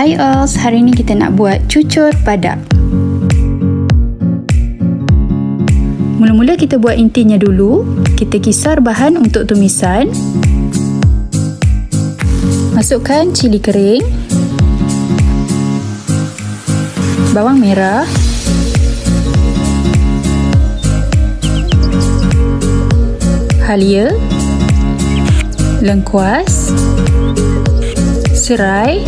Hai all, hari ni kita nak buat cucur badak. Mula-mula kita buat intinya dulu. Kita kisar bahan untuk tumisan. Masukkan cili kering, bawang merah, halia, lengkuas, serai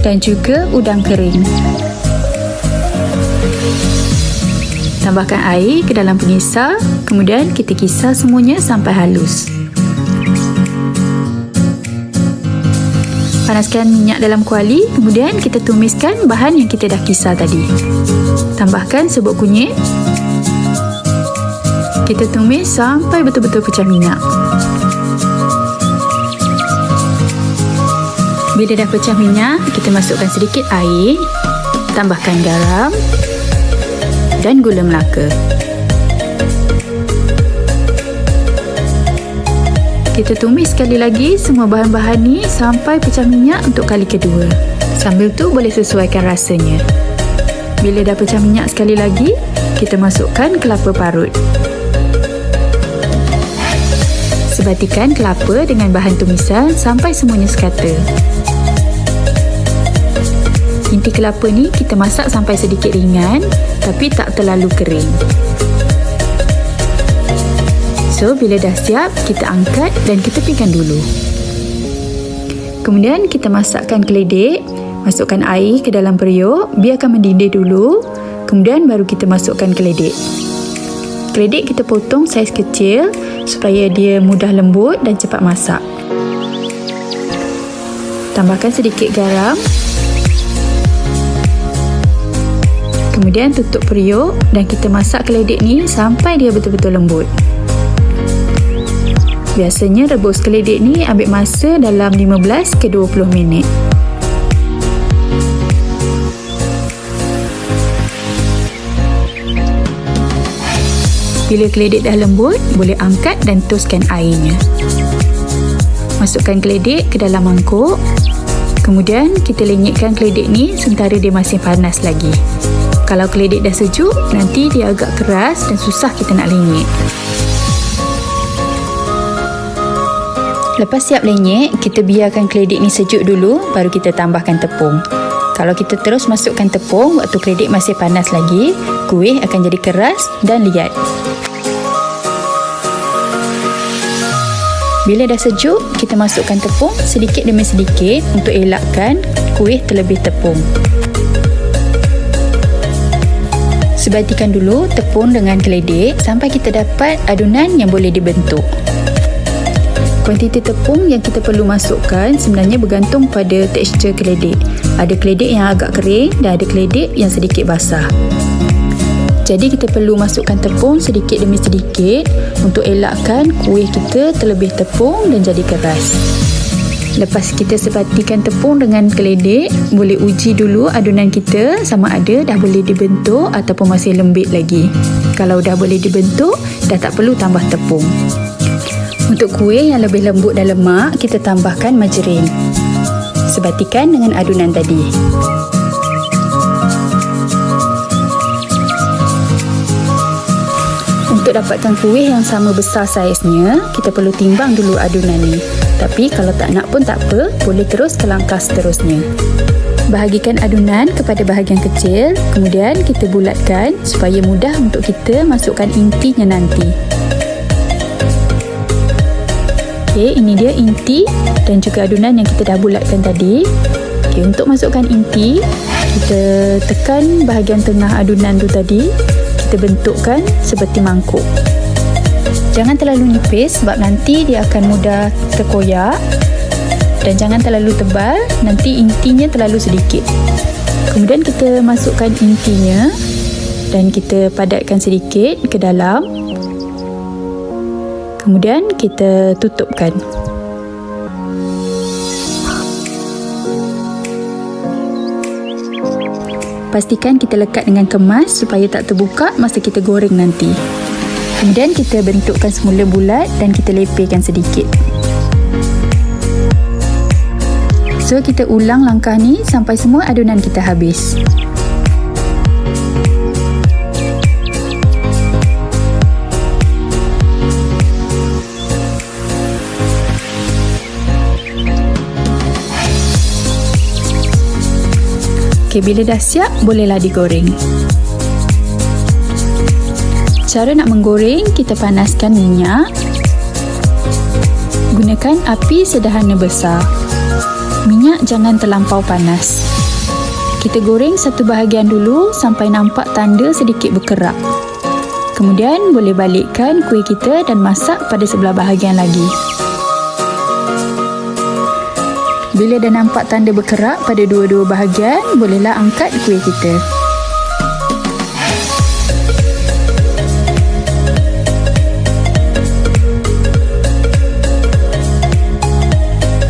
dan juga udang kering. Tambahkan air ke dalam pengisar, kemudian kita kisar semuanya sampai halus. Panaskan minyak dalam kuali, kemudian kita tumiskan bahan yang kita dah kisar tadi. Tambahkan serbuk kunyit. Kita tumis sampai betul-betul pecah minyak. Bila dah pecah minyak, kita masukkan sedikit air, tambahkan garam dan gula Melaka. Kita tumis sekali lagi semua bahan-bahan ni sampai pecah minyak untuk kali kedua. Sambil tu boleh sesuaikan rasanya. Bila dah pecah minyak sekali lagi, kita masukkan kelapa parut. Sebatikan kelapa dengan bahan tumisan sampai semuanya sekata. Inti kelapa ni kita masak sampai sedikit ringan tapi tak terlalu kering. So, bila dah siap, kita angkat dan kita pinggan dulu. Kemudian kita masakkan keledek, masukkan air ke dalam periuk, biarkan mendidih dulu, kemudian baru kita masukkan keledek. Keledek kita potong saiz kecil supaya dia mudah lembut dan cepat masak. Tambahkan sedikit garam. Kemudian tutup periuk dan kita masak keledek ni sampai dia betul-betul lembut. Biasanya rebus keledek ni ambil masa dalam 15 ke 20 minit. Bila keledek dah lembut, boleh angkat dan toskan airnya. Masukkan keledek ke dalam mangkuk. Kemudian kita lenyitkan keledek ni sementara dia masih panas lagi. Kalau keledek dah sejuk, nanti dia agak keras dan susah kita nak lenyit. Lepas siap lenyit, kita biarkan keledek ni sejuk dulu, baru kita tambahkan tepung. Kalau kita terus masukkan tepung waktu keledek masih panas lagi, kuih akan jadi keras dan liat. Bila dah sejuk, kita masukkan tepung sedikit demi sedikit untuk elakkan kuih terlebih tepung. Sebatikan dulu tepung dengan keledek sampai kita dapat adunan yang boleh dibentuk. Kuantiti tepung yang kita perlu masukkan sebenarnya bergantung pada tekstur keledek. Ada keledek yang agak kering dan ada keledek yang sedikit basah. Jadi kita perlu masukkan tepung sedikit demi sedikit untuk elakkan kuih kita terlebih tepung dan jadi keras. Lepas kita sebatikan tepung dengan keledek, boleh uji dulu adunan kita sama ada dah boleh dibentuk ataupun masih lembik lagi. Kalau dah boleh dibentuk, dah tak perlu tambah tepung. Untuk kuih yang lebih lembut dan lemak, kita tambahkan margarin. Sebatikan dengan adunan tadi. Untuk dapatkan kuih yang sama besar saiznya, kita perlu timbang dulu adunan ni. Tapi kalau tak nak pun tak apa, boleh terus ke langkah seterusnya. Bahagikan adunan kepada bahagian kecil, kemudian kita bulatkan supaya mudah untuk kita masukkan intinya nanti. Okey, ini dia inti dan juga adunan yang kita dah bulatkan tadi. Okey, untuk masukkan inti, kita tekan bahagian tengah adunan tu tadi. Kita bentukkan seperti mangkuk. Jangan terlalu nipis sebab nanti dia akan mudah terkoyak. Dan jangan terlalu tebal, nanti intinya terlalu sedikit. Kemudian kita masukkan intinya dan kita padatkan sedikit ke dalam. Kemudian kita tutupkan. Pastikan kita lekat dengan kemas supaya tak terbuka masa kita goreng nanti. Kemudian kita bentukkan semula bulat dan kita lepirkan sedikit. So kita ulang langkah ni sampai semua adunan kita habis. Okey, bila dah siap, bolehlah digoreng. Cara nak menggoreng, kita panaskan minyak. Gunakan api sederhana besar. Minyak jangan terlampau panas. Kita goreng satu bahagian dulu sampai nampak tanda sedikit berkerak. Kemudian boleh balikkan kuih kita dan masak pada sebelah bahagian lagi. Bila dah nampak tanda berkerak pada dua-dua bahagian, bolehlah angkat kuih kita.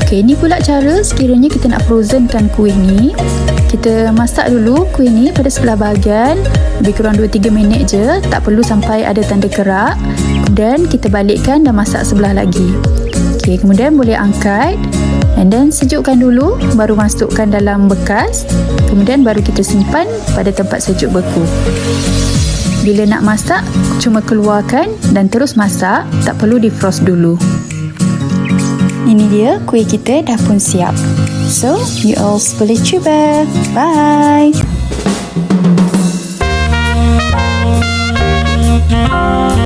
Okey, ni pula cara sekiranya kita nak frozenkan kuih ni. Kita masak dulu kuih ni pada sebelah bahagian, lebih kurang 2-3 minit je, tak perlu sampai ada tanda kerak. Dan kita balikkan dan masak sebelah lagi. Okey, kemudian boleh angkat. And then sejukkan dulu, baru masukkan dalam bekas. Kemudian baru kita simpan pada tempat sejuk beku. Bila nak masak, cuma keluarkan dan terus masak, tak perlu defrost dulu. Ini dia, kuih kita dah pun siap. So, you all boleh cuba. Bye!